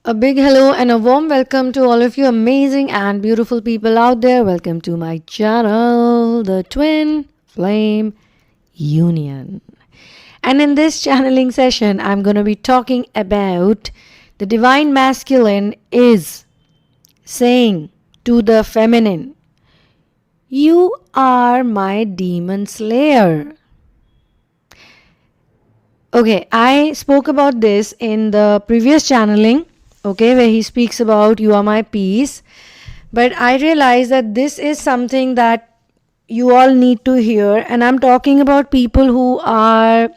A big hello and a warm welcome to all of you amazing and beautiful people out there. Welcome to my channel, the Twin Flame Union. And in this channeling session, I'm going to be talking about the divine masculine is saying to the feminine, "You are my demon slayer." Okay, I spoke about this in the previous channeling, okay, where he speaks about you are my peace. But I realize that this is something that you all need to hear, and I'm talking about people who are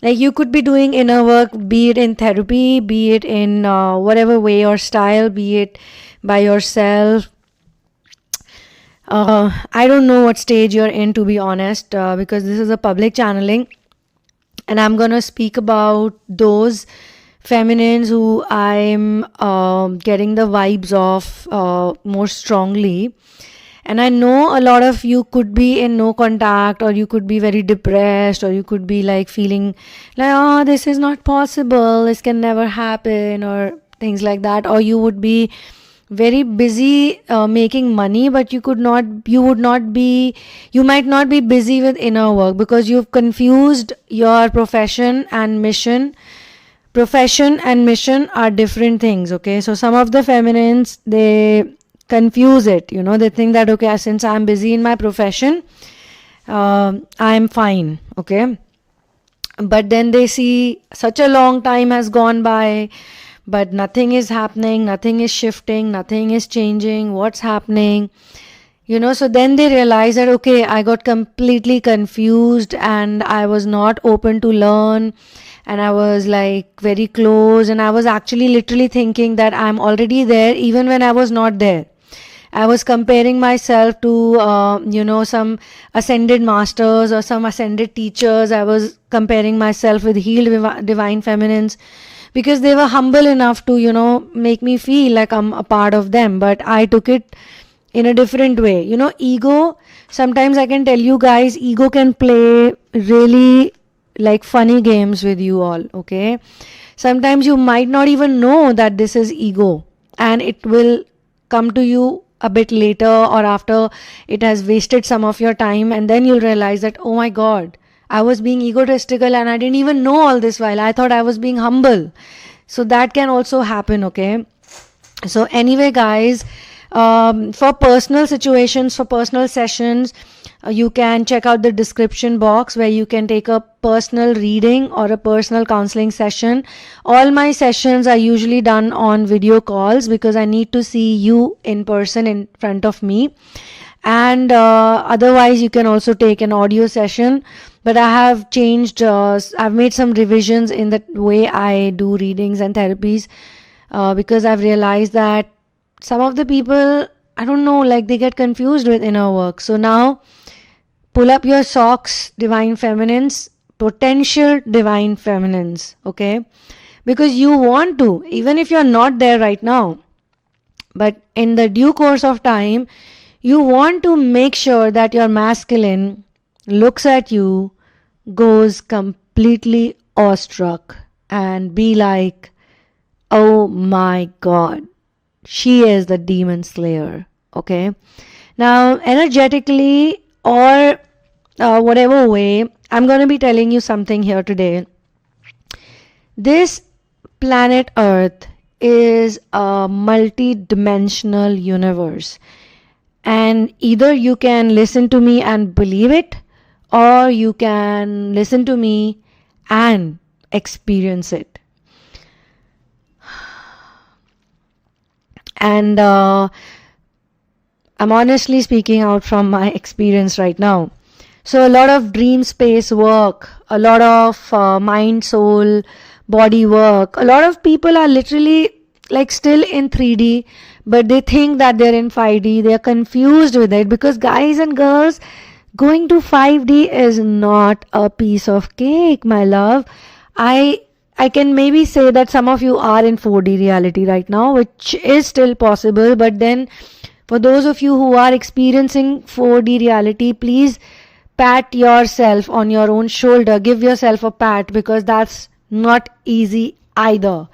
like, you could be doing inner work, be it in therapy, be it in whatever way or style, be it by yourself. I don't know what stage you're in, to be honest, because this is a public channeling, and I'm gonna speak about those feminines who I'm getting the vibes of more strongly. And I know a lot of you could be in no contact, or you could be very depressed, or you could be like feeling like, oh, this is not possible, this can never happen, or things like that. Or you would be very busy making money, but you might not be busy with inner work because you've confused your profession and mission. Profession and mission are different things, okay? So some of the feminines, they confuse it, they think that, okay, since I'm busy in my profession, I'm fine, okay? But then they see such a long time has gone by, but nothing is happening, nothing is shifting, nothing is changing. What's happening? So then they realize that, okay, I got completely confused and I was not open to learn, and I was like very close, and I was actually literally thinking that I'm already there even when I was not there. I was comparing myself to, some ascended masters or some ascended teachers. I was comparing myself with healed divine feminines because they were humble enough to, make me feel like I'm a part of them. But I took it in a different way. Ego, sometimes I can tell you guys, ego can play really like funny games with you all, okay? Sometimes you might not even know that this is ego, and it will come to you a bit later or after it has wasted some of your time, and then you'll realize that, oh my god, I was being egotistical and I didn't even know all this while I thought I was being humble. So that can also happen, okay? So anyway, guys, for personal situations, for personal sessions, you can check out the description box where you can take a personal reading or a personal counseling session. All my sessions are usually done on video calls because I need to see you in person in front of me. And otherwise you can also take an audio session, but I have changed, I've made some revisions in the way I do readings and therapies, because I've realized that some of the people, I don't know, like they get confused with inner work. So now pull up your socks, divine feminines, potential divine feminines, okay? Because you want to, even if you're not there right now, but in the due course of time, you want to make sure that your masculine looks at you, goes completely awestruck, and be like, oh my god, she is the demon slayer, okay? Now, energetically or whatever way, I'm going to be telling you something here today. This planet Earth is a multi-dimensional universe, and either you can listen to me and believe it, or you can listen to me and experience it. And I'm honestly speaking out from my experience right now. So a lot of dream space work, a lot of mind, soul, body work. A lot of people are literally like still in 3D, but they think that they're in 5D. They're confused with it because, guys and girls, going to 5D is not a piece of cake, my love. I can maybe say that some of you are in 4D reality right now, which is still possible. But then for those of you who are experiencing 4D reality, please pat yourself on your own shoulder. Give yourself a pat, because that's not easy either.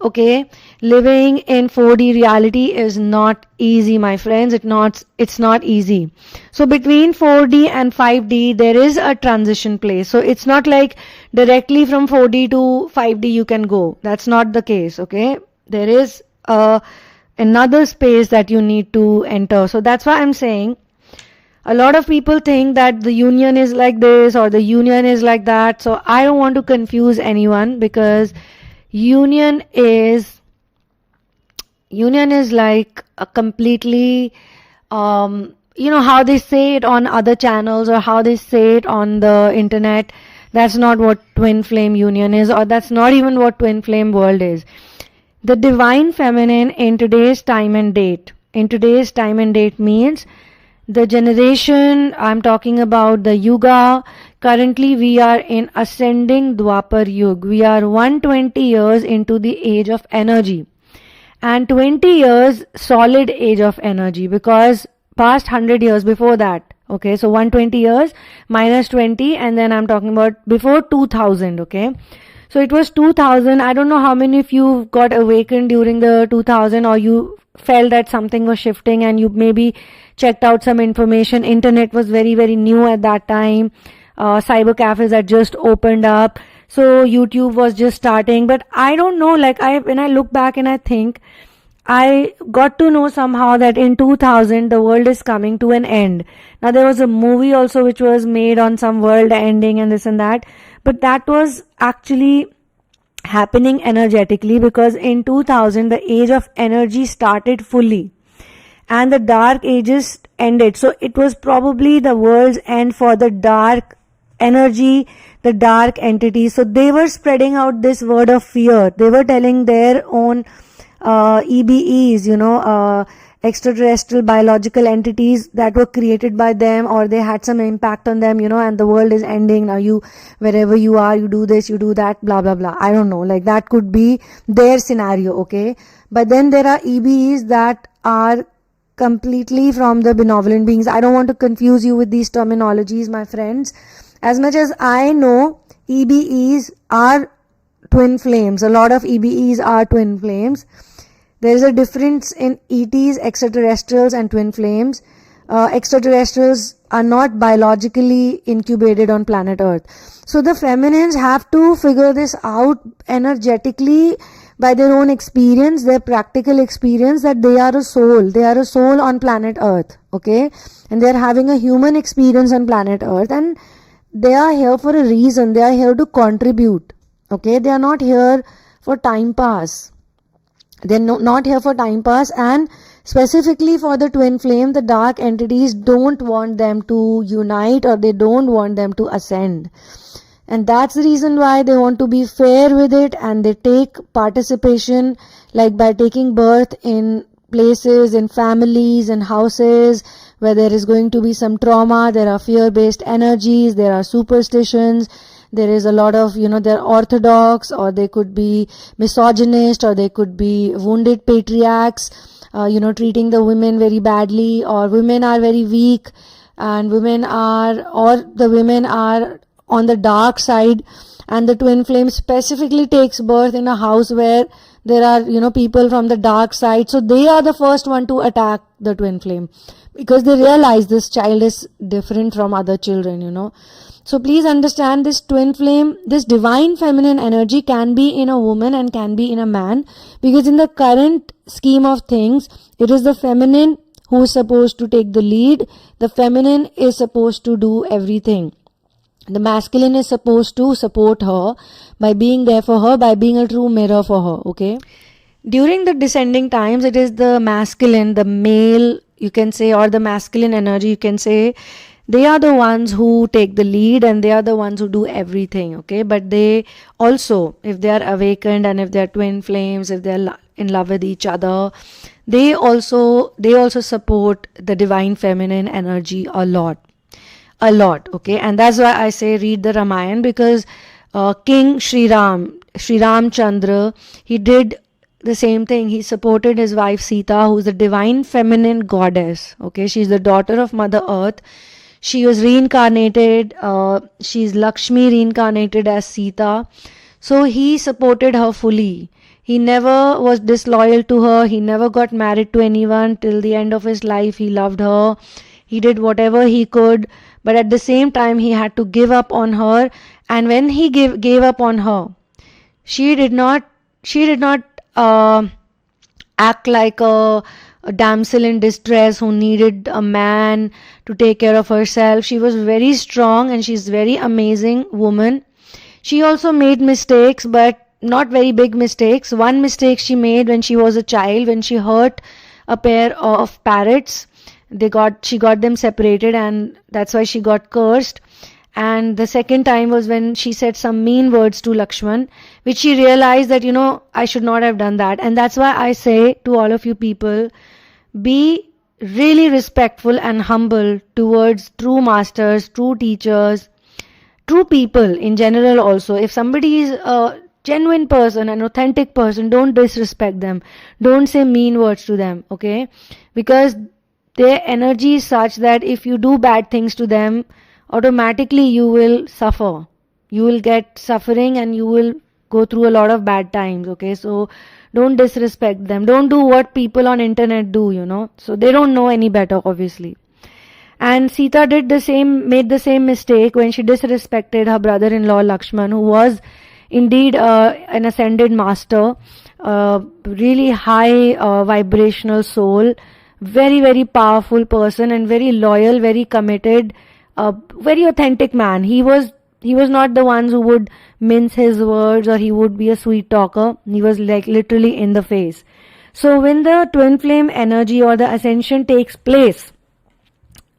Okay, living in 4D reality is not easy, my friends. It's not easy. So between 4D and 5D there is a transition place. So it's not like directly from 4D to 5D you can go. That's not the case, okay? There is another space that you need to enter. So that's why I'm saying a lot of people think that the union is like this or the union is like that. So I don't want to confuse anyone, because union is like a completely how they say it on other channels or how they say it on the internet. That's not what twin flame union is, or that's not even what twin flame world is. The divine feminine in today's time and date means the generation I'm talking about, the yuga. Currently we are in ascending Dwapar Yuga. We are 120 years into the age of energy, and 20 years solid age of energy, because past 100 years before that, okay, so 120 years minus 20, and then I'm talking about before 2000, okay. So it was 2000. I don't know how many of you got awakened during the 2000, or you felt that something was shifting and you maybe checked out some information. Internet was very, very new at that time. Cyber cafes had just opened up. So YouTube was just starting. But I don't know, like when I look back and I think, I got to know somehow that in 2000 the world is coming to an end. Now there was a movie also which was made on some world ending and this and that, but that was actually happening energetically, because in 2000 the age of energy started fully and the dark ages ended. So it was probably the world's end for the dark energy, the dark entities. So they were spreading out this word of fear. They were telling their own EBEs, extraterrestrial biological entities that were created by them, or they had some impact on them, and the world is ending. Now wherever you are, you do this, you do that, blah, blah, blah. I don't know, like that could be their scenario, okay? But then there are EBEs that are completely from the benevolent beings. I don't want to confuse you with these terminologies, my friends. As much as I know, EBEs are twin flames. A lot of EBEs are twin flames. There is a difference in ETs, extraterrestrials, and twin flames. Extraterrestrials are not biologically incubated on planet Earth. So the feminines have to figure this out energetically by their own experience, their practical experience, that they are a soul. They are a soul on planet Earth, okay? And they are having a human experience on planet Earth, and they are here for a reason. They are here to contribute, okay? They are not here for time pass. They're not here for time pass, and specifically for the twin flame, the dark entities don't want them to unite, or they don't want them to ascend. And that's the reason why they want to be fair with it, and they take participation, like by taking birth in places, in families, in houses where there is going to be some trauma. There are fear-based energies, there are superstitions. There is a lot of, they're orthodox, or they could be misogynist, or they could be wounded patriarchs, treating the women very badly, or women are very weak, and the women are on the dark side. And the twin flame specifically takes birth in a house where there are, people from the dark side. So they are the first one to attack the twin flame, because they realize this child is different from other children. So please understand, this twin flame, this divine feminine energy can be in a woman and can be in a man, because in the current scheme of things, it is the feminine who is supposed to take the lead. The feminine is supposed to do everything. The masculine is supposed to support her by being there for her, by being a true mirror for her, okay? During the descending times, it is the masculine, the male, you can say, or the masculine energy, you can say, they are the ones who take the lead, and they are the ones who do everything, okay? But they also, if they are awakened, and if they are twin flames, if they are in love with each other, they also support the divine feminine energy a lot, okay? And that's why I say read the Ramayana, because King Sri Ramchandra, he did the same thing. He supported his wife Sita, who is the divine feminine goddess, okay? She's the daughter of Mother Earth. She was reincarnated, she's Lakshmi reincarnated as Sita. So he supported her fully. He never was disloyal to her. He never got married to anyone. Till the end of his life, he loved her. He did whatever he could, but at the same time, he had to give up on her. And when he gave up on her, she did not uh, act like a damsel in distress who needed a man to take care of herself. She was very strong, and she's very amazing woman. She also made mistakes, but not very big mistakes. One mistake she made when she was a child, when she hurt a pair of parrots. She got them separated, and that's why she got cursed. And the second time was when she said some mean words to Lakshman, which she realized that, I should not have done that. And that's why I say to all of you people, be really respectful and humble towards true masters, true teachers, true people in general also. If somebody is a genuine person, an authentic person, don't disrespect them. Don't say mean words to them, okay? Because their energy is such that if you do bad things to them, automatically you will suffer. You will get suffering and you will go through a lot of bad times, okay? So don't disrespect them. Don't do what people on internet do, so they don't know any better, obviously. And Sita made the same mistake when she disrespected her brother-in-law Lakshman, who was indeed an ascended master, really high vibrational soul, very, very powerful person, and very loyal, very committed, very authentic man. He was not the ones who would mince his words, or he would be a sweet talker. He was like literally in the face. So when the twin flame energy or the ascension takes place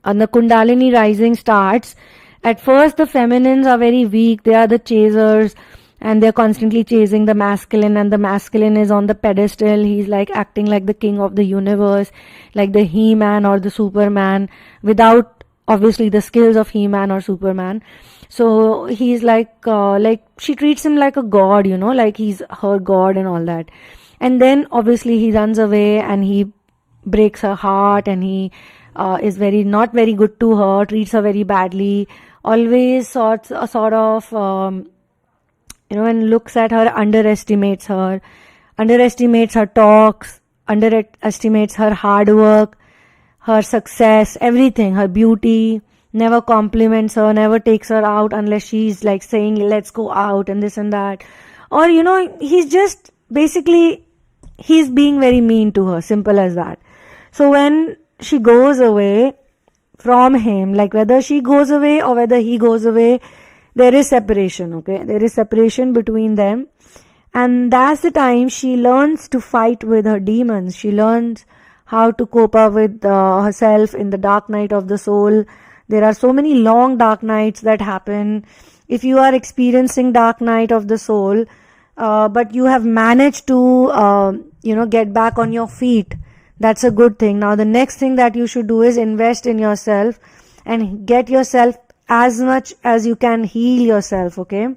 and the Kundalini rising starts, at first the feminines are very weak. They are the chasers, and they're constantly chasing the masculine, and the masculine is on the pedestal. He's like acting like the king of the universe, like the He-Man or the Superman, without obviously the skills of He-Man or Superman. So he's like she treats him like a god, like he's her god and all that. And then obviously he runs away and he breaks her heart, and he is not very good to her, treats her very badly, always sort of and looks at her, underestimates her talks, underestimates her hard work, her success, everything, her beauty, never compliments her, never takes her out unless she's like saying, let's go out and this and that. Or, he's just basically, he's being very mean to her, simple as that. So when she goes away from him, like whether she goes away or whether he goes away, there is separation, okay? There is separation between them. And that's the time she learns to fight with her demons. She learns how to cope up with herself in the dark night of the soul. There are so many long dark nights that happen. If you are experiencing dark night of the soul, but you have managed to, get back on your feet, that's a good thing. Now, the next thing that you should do is invest in yourself and get yourself as much as you can heal yourself, okay?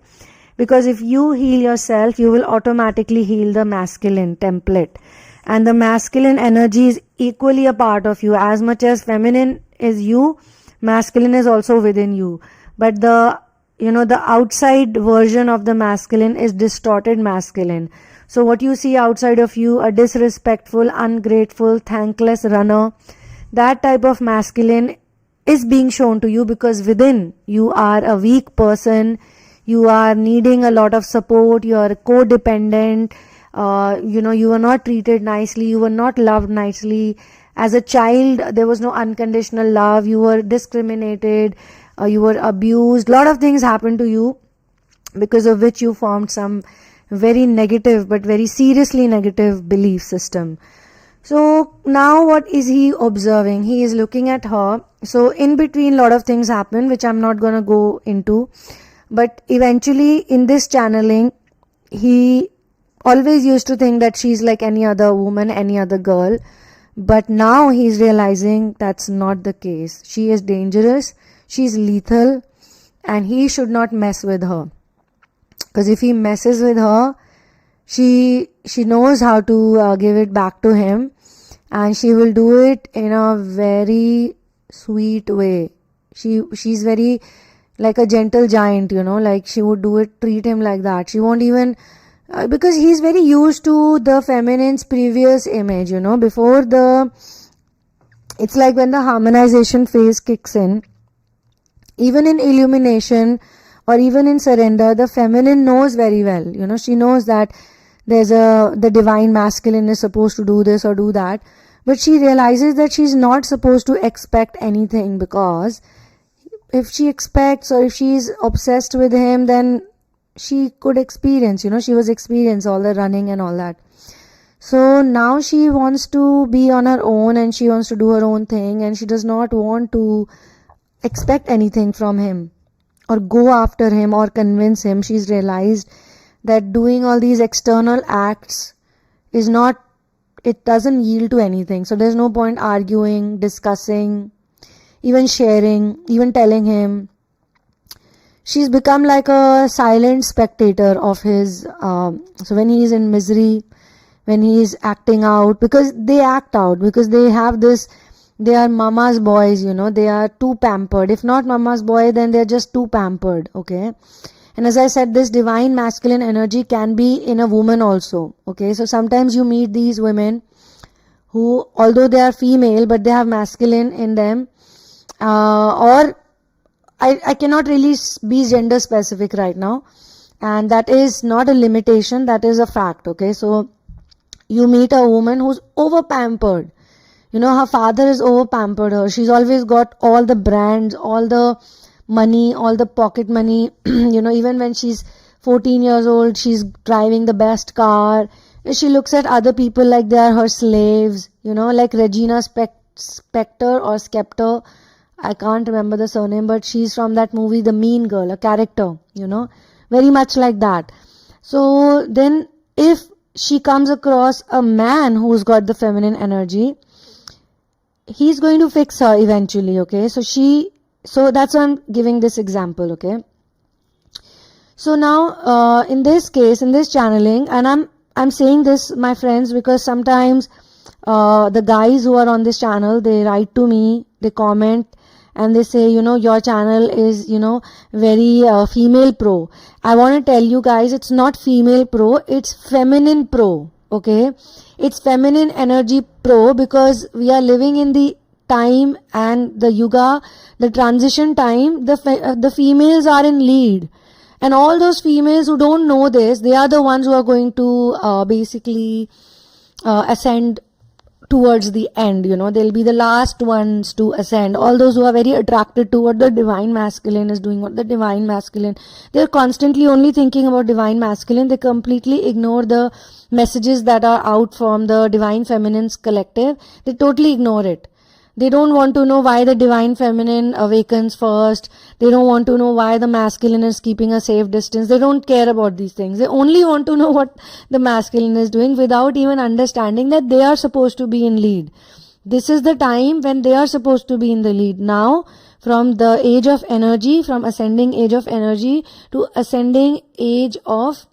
Because if you heal yourself, you will automatically heal the masculine template. And the masculine energy is equally a part of you. As much as feminine is you, masculine is also within you. But the outside version of the masculine is distorted masculine. So what you see outside of you, a disrespectful, ungrateful, thankless runner, that type of masculine is being shown to you because within you are a weak person, you are needing a lot of support, you are codependent, you were not treated nicely, you were not loved nicely. As a child, there was no unconditional love, you were discriminated, you were abused. A lot of things happened to you because of which you formed some very negative but very seriously negative belief system. So now what is he observing? He is looking at her. So in between a lot of things happen which I'm not going to go into. But eventually in this channeling, he always used to think that she's like any other woman, any other girl. But now he's realizing that's not the case. She is dangerous, she's lethal, and he should not mess with her. Because if he messes with her, she knows how to give it back to him, and she will do it in a very sweet way. She's very like a gentle giant, like she would treat him like that. She won't even because he's very used to the feminine's previous image, before it's like when the harmonization phase kicks in, even in illumination or even in surrender, the feminine knows very well, she knows that the divine masculine is supposed to do this or do that, but she realizes that she's not supposed to expect anything, because if she expects or if she's obsessed with him, then she could experience, she was experiencing all the running and all that. So now she wants to be on her own and she wants to do her own thing, and she does not want to expect anything from him or go after him or convince him. She's realized that doing all these external acts it doesn't yield to anything. So there's no point arguing, discussing, even sharing, even telling him. She's become like a silent spectator of his. So when he's in misery, when he's acting out, because they act out, because they have this, they are mama's boys, they are too pampered. If not mama's boy, then they're just too pampered, okay? And as I said, this divine masculine energy can be in a woman also, okay? So sometimes you meet these women who, although they are female, but they have masculine in them, or I cannot really be gender specific right now, and that is not a limitation, that is a fact, okay? So you meet a woman who's over pampered, her father is over pampered her, she's always got all the brands, all the money, all the pocket money, even when she's 14 years old, she's driving the best car. She looks at other people like they are her slaves, like Regina Spektor or Skeptor. I can't remember the surname, but she's from that movie, The Mean Girl, a character, very much like that. So then if she comes across a man who's got the feminine energy, he's going to fix her eventually, okay? So that's why I'm giving this example, okay? So now, in this case, in this channeling, and I'm saying this, my friends, because sometimes the guys who are on this channel, they write to me, they comment, and they say, your channel is, very female pro. I want to tell you guys, it's not female pro, it's feminine pro, okay? It's feminine energy pro, because we are living in the time and the yuga, the transition time, the females are in lead. And all those females who don't know this, they are the ones who are going to basically ascend towards the end, they'll be the last ones to ascend. All those who are very attracted to what the divine masculine is doing, what the divine masculine, they're constantly only thinking about divine masculine. They completely ignore the messages that are out from the divine feminine's collective. They totally ignore it. They don't want to know why the divine feminine awakens first. They don't want to know why the masculine is keeping a safe distance. They don't care about these things. They only want to know what the masculine is doing, without even understanding that they are supposed to be in lead. This is the time when they are supposed to be in the lead. Now, from the age of energy, from ascending age of energy to ascending age of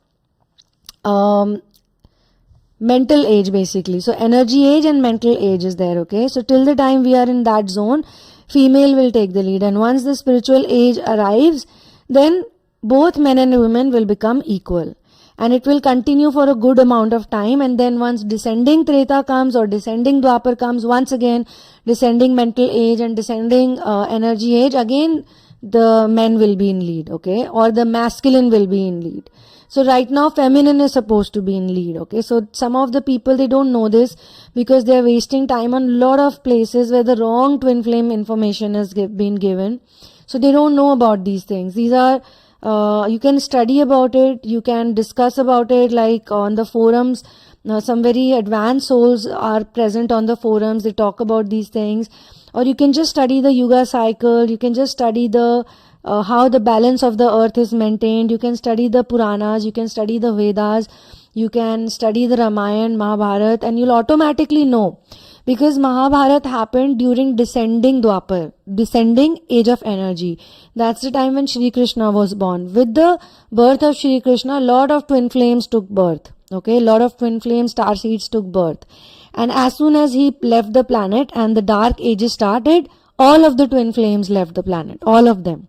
mental age, basically. So energy age and mental age is there, okay? So till the time we are in that zone, female will take the lead, and once the spiritual age arrives, then both men and women will become equal, and it will continue for a good amount of time. And then once descending Treta comes or descending Dwapar comes, once again descending mental age and descending energy age, again the men will be in lead, okay, or the masculine will be in lead. So right now feminine is supposed to be in lead, okay? So some of the people, they don't know this, because they are wasting time on a lot of places where the wrong twin flame information has been given. So they don't know about these things. These are, you can study about it, you can discuss about it, like on the forums. Some very advanced souls are present on the forums, they talk about these things. Or you can just study the Yuga cycle, you can just study the how the balance of the earth is maintained. You can study the Puranas, you can study the Vedas, you can study the Ramayana, Mahabharata, and you'll automatically know. Because Mahabharata happened during descending Dwapar, descending age of energy. That's the time when Shri Krishna was born. With the birth of Shri Krishna, a lot of twin flames took birth. Okay, a lot of twin flame star seeds took birth. And as soon as he left the planet and the dark ages started, all of the twin flames left the planet, all of them.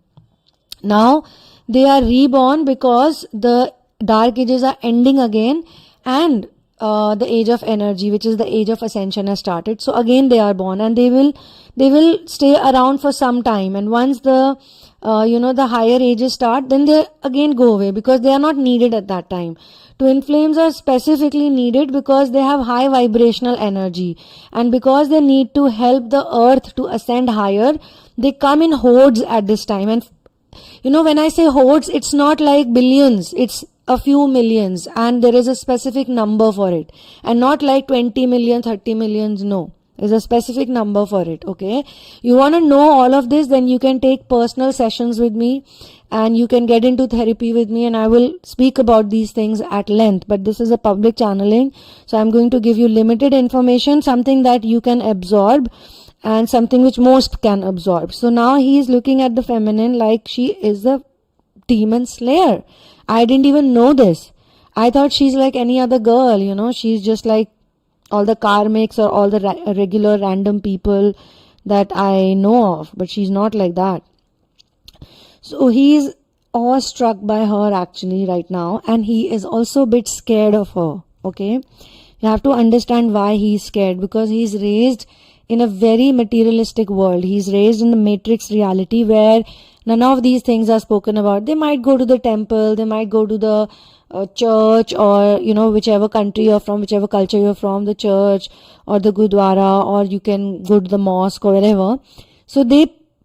Now they are reborn, because the dark ages are ending again, and the age of energy, which is the age of ascension, has started. So again they are born, and they will stay around for some time, and once the the higher ages start, then they again go away because they are not needed at that time. Twin flames are specifically needed because they have high vibrational energy, and because they need to help the earth to ascend higher, they come in hordes at this time. And when I say hordes, it's not like billions, it's a few millions, and there is a specific number for it, and not like 20 million, 30 millions. No, there's a specific number for it. Okay, you want to know all of this, then you can take personal sessions with me, and you can get into therapy with me, and I will speak about these things at length. But this is a public channeling, so I'm going to give you limited information, something that you can absorb and something which most can absorb. So now he is looking at the feminine like she is a demon slayer. I didn't even know this. I thought she's like any other girl, she's just like all the karmics or all the regular random people that I know of, but she's not like that. So he's awestruck by her actually right now, and he is also a bit scared of her. Okay, you have to understand why he's scared, because he's raised in a very materialistic world. He's raised in the matrix reality where none of these things are spoken about. They might go to the temple, they might go to the church, or whichever country you're from, whichever culture you're from, the church or the gurdwara, or you can go to the mosque or wherever. So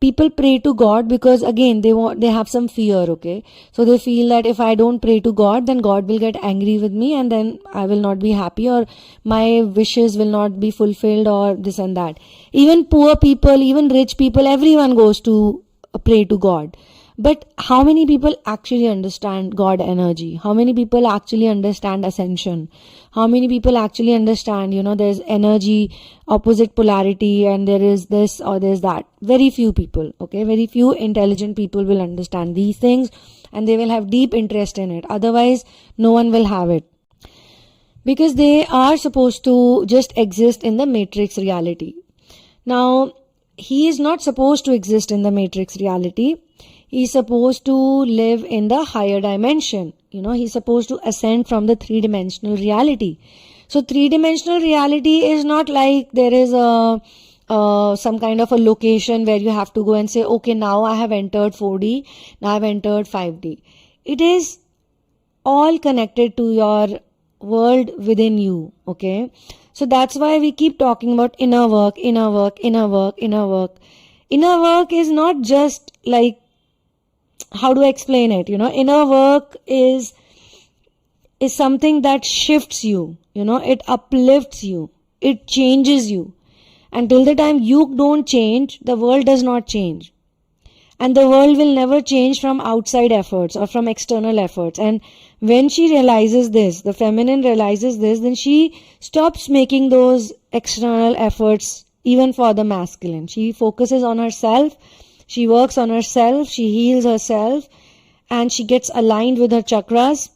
people pray to God because again they have some fear. Okay, so they feel that if I don't pray to God, then God will get angry with me, and then I will not be happy, or my wishes will not be fulfilled, or this and that. Even poor people, even rich people, everyone goes to pray to God. But how many people actually understand God energy? How many people actually understand ascension? How many people actually understand, there's energy, opposite polarity, and there is this or there's that? Very few people, okay? Very few intelligent people will understand these things, and they will have deep interest in it. Otherwise, no one will have it. Because they are supposed to just exist in the matrix reality. Now, he is not supposed to exist in the matrix reality. He's supposed to live in the higher dimension. He's supposed to ascend from the three-dimensional reality. So three-dimensional reality is not like there is some kind of a location where you have to go and say, okay, now I have entered 4D, now I've entered 5D. It is all connected to your world within you. Okay, so that's why we keep talking about inner work, inner work, inner work, inner work. Inner work is not just like, how do I explain it? Inner work is something that shifts you, it uplifts you, it changes you. Until the time you don't change, the world does not change. And the world will never change from outside efforts or from external efforts. And when she realizes this, the feminine realizes this, then she stops making those external efforts even for the masculine. She focuses on herself. She works on herself, she heals herself, and she gets aligned with her chakras,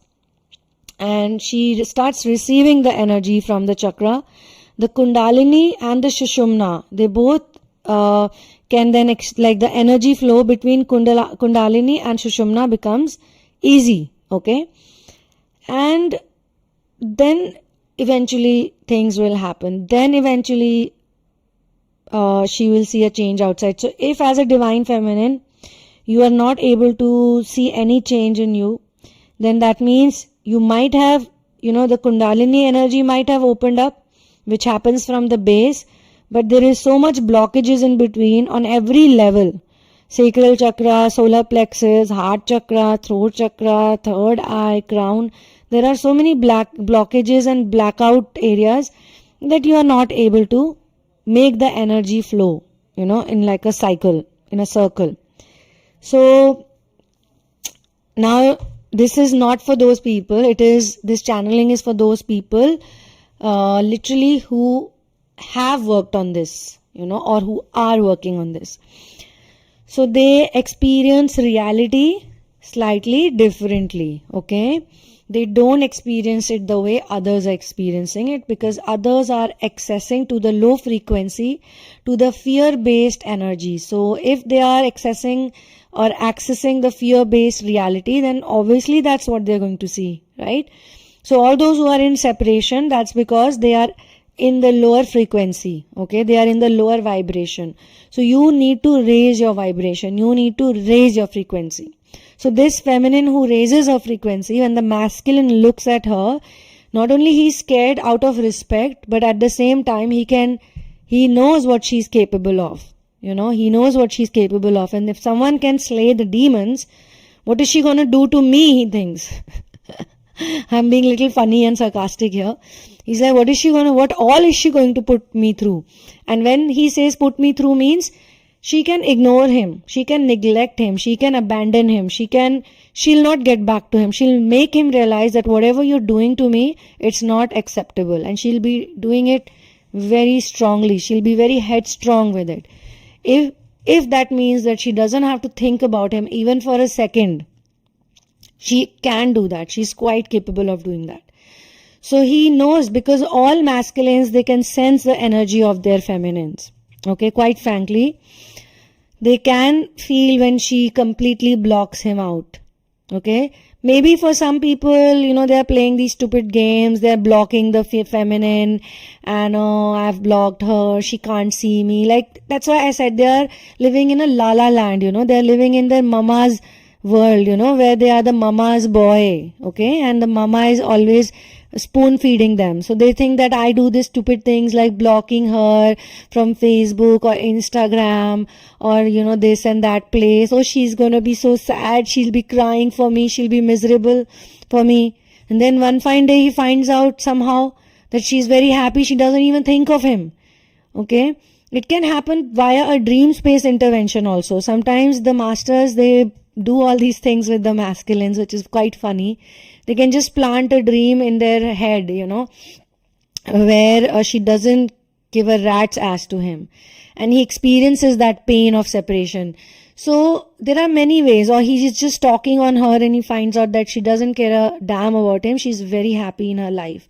and she starts receiving the energy from the chakra. The Kundalini and the Sushumna, they both can then, like the energy flow between Kundalini and Sushumna becomes easy, okay? And then eventually things will happen. Then eventually she will see a change outside. So if as a divine feminine, you are not able to see any change in you, then that means you might have, the Kundalini energy might have opened up, which happens from the base, but there is so much blockages in between on every level. Sacral chakra, solar plexus, heart chakra, throat chakra, third eye, crown. There are so many blockages and blackout areas that you are not able to make the energy flow, in like a cycle, in a circle. So now this is not for those people. This channeling is for those people literally who have worked on this, or who are working on this. So they experience reality slightly differently, okay? They don't experience it the way others are experiencing it, because others are accessing to the low frequency, to the fear-based energy. So if they are accessing or accessing the fear-based reality, then obviously that's what they're going to see, right? So all those who are in separation, that's because they are in the lower frequency, okay? They are in the lower vibration. So you need to raise your vibration. You need to raise your frequency. So this feminine who raises her frequency, when the masculine looks at her, not only he's scared out of respect, but at the same time he knows what she's capable of. You know, he knows what she's capable of. And if someone can slay the demons, what is she going to do to me, he thinks. I'm being a little funny and sarcastic here. He's like, what all is she going to put me through? And when he says put me through means she can ignore him, she can neglect him, she can abandon him, she'll not get back to him. She'll make him realize that whatever you're doing to me, it's not acceptable. And she'll be doing it very strongly. She'll be very headstrong with it. If that means that she doesn't have to think about him even for a second, she can do that. She's quite capable of doing that. So he knows, because all masculines, they can sense the energy of their feminines. Okay, quite frankly, they can feel when she completely blocks him out. Okay, maybe for some people, you know, they are playing these stupid games, they're blocking the feminine, and I've blocked her, she can't see me. Like, that's why I said they are living in a la-la land, you know, they're living in their mama's world, you know, where they are the mama's boy, okay, and the mama is always spoon feeding them. So they think that I do these stupid things like blocking her from Facebook or Instagram or, you know, this and that place. Oh, she's gonna be so sad, she'll be crying for me, she'll be miserable for me. And then one fine day he finds out somehow that she's very happy, she doesn't even think of him. Okay, it can happen via a dream space intervention also. Sometimes the masters, they do all these things with the masculines, which is quite funny. They can just plant a dream in their head, you know, where she doesn't give a rat's ass to him, and he experiences that pain of separation. So there are many ways. Or he's just talking on her and he finds out that she doesn't care a damn about him, she's very happy in her life.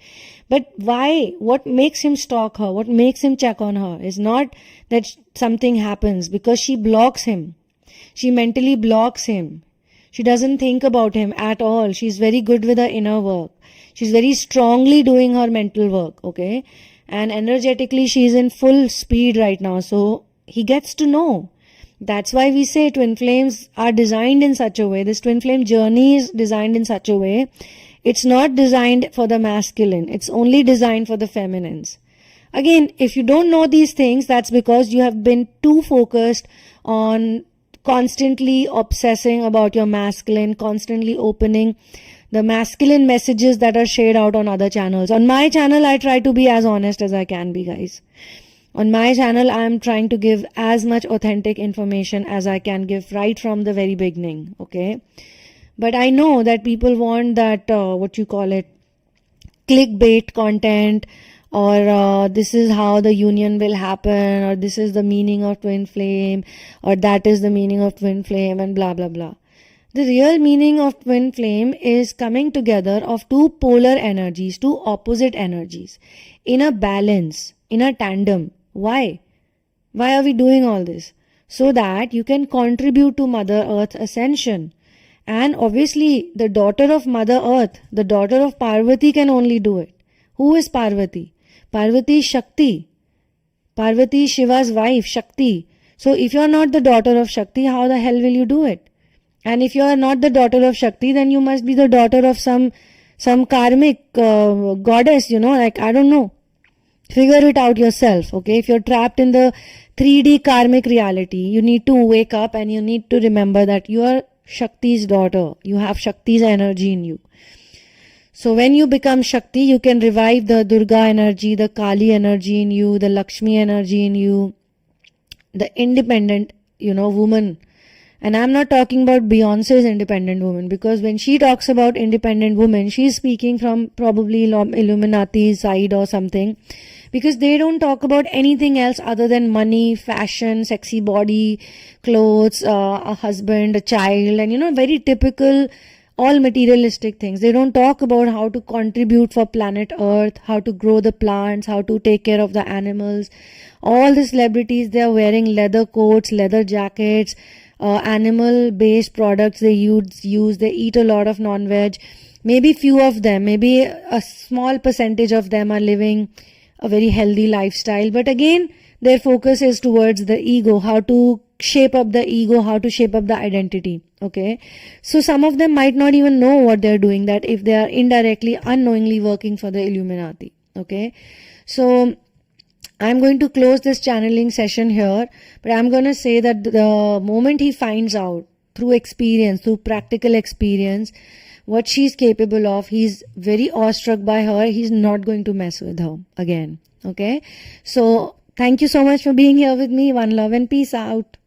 But why? What makes him stalk her? What makes him check on her is not that something happens, because she blocks him. She mentally blocks him. She doesn't think about him at all. She's very good with her inner work. She's very strongly doing her mental work, okay? And energetically, she's in full speed right now. So he gets to know. That's why we say twin flames are designed in such a way. This twin flame journey is designed in such a way. It's not designed for the masculine. It's only designed for the feminines. Again, if you don't know these things, that's because you have been too focused on constantly obsessing about your masculine, constantly opening the masculine messages that are shared out on other channels. On my channel, I try to be as honest as I can be, guys. On my channel, I am trying to give as much authentic information as I can give right from the very beginning, okay? But I know that people want that, clickbait content, or this is how the union will happen, or this is the meaning of twin flame, or that is the meaning of twin flame, and blah blah blah. The real meaning of twin flame is coming together of two polar energies, two opposite energies, in a balance, in a tandem. Why? Why are we doing all this? So that you can contribute to Mother Earth ascension. And obviously, the daughter of Mother Earth, the daughter of Parvati can only do it. Who is Parvati? Parvati is Shakti. Parvati is Shiva's wife, Shakti. So if you are not the daughter of Shakti, how the hell will you do it? And if you are not the daughter of Shakti, then you must be the daughter of some karmic goddess, you know, like, I don't know. Figure it out yourself, okay? If you're trapped in the 3D karmic reality, you need to wake up and you need to remember that you are Shakti's daughter. You have Shakti's energy in you. So when you become Shakti, you can revive the Durga energy, the Kali energy in you, the Lakshmi energy in you, the independent, woman. And I'm not talking about Beyonce's independent woman, because when she talks about independent woman, she's speaking from probably Illuminati side or something, because they don't talk about anything else other than money, fashion, sexy body, clothes, a husband, a child, and very typical, all materialistic things. They don't talk about how to contribute for planet Earth, how to grow the plants, how to take care of the animals. All the celebrities, they are wearing leather coats, leather jackets, animal based products they use. They eat a lot of non-veg. Maybe few of them, maybe a small percentage of them are living a very healthy lifestyle, but again their focus is towards the ego, how to shape up the ego, how to shape up the identity. Okay, so some of them might not even know what they're doing, that if they are indirectly, unknowingly working for the Illuminati. Okay, so I'm going to close this channeling session here, but I'm going to say that the moment he finds out through experience, through practical experience, what she's capable of, he's very awestruck by her. He's not going to mess with her again. Okay, so thank you so much for being here with me. One love and peace out.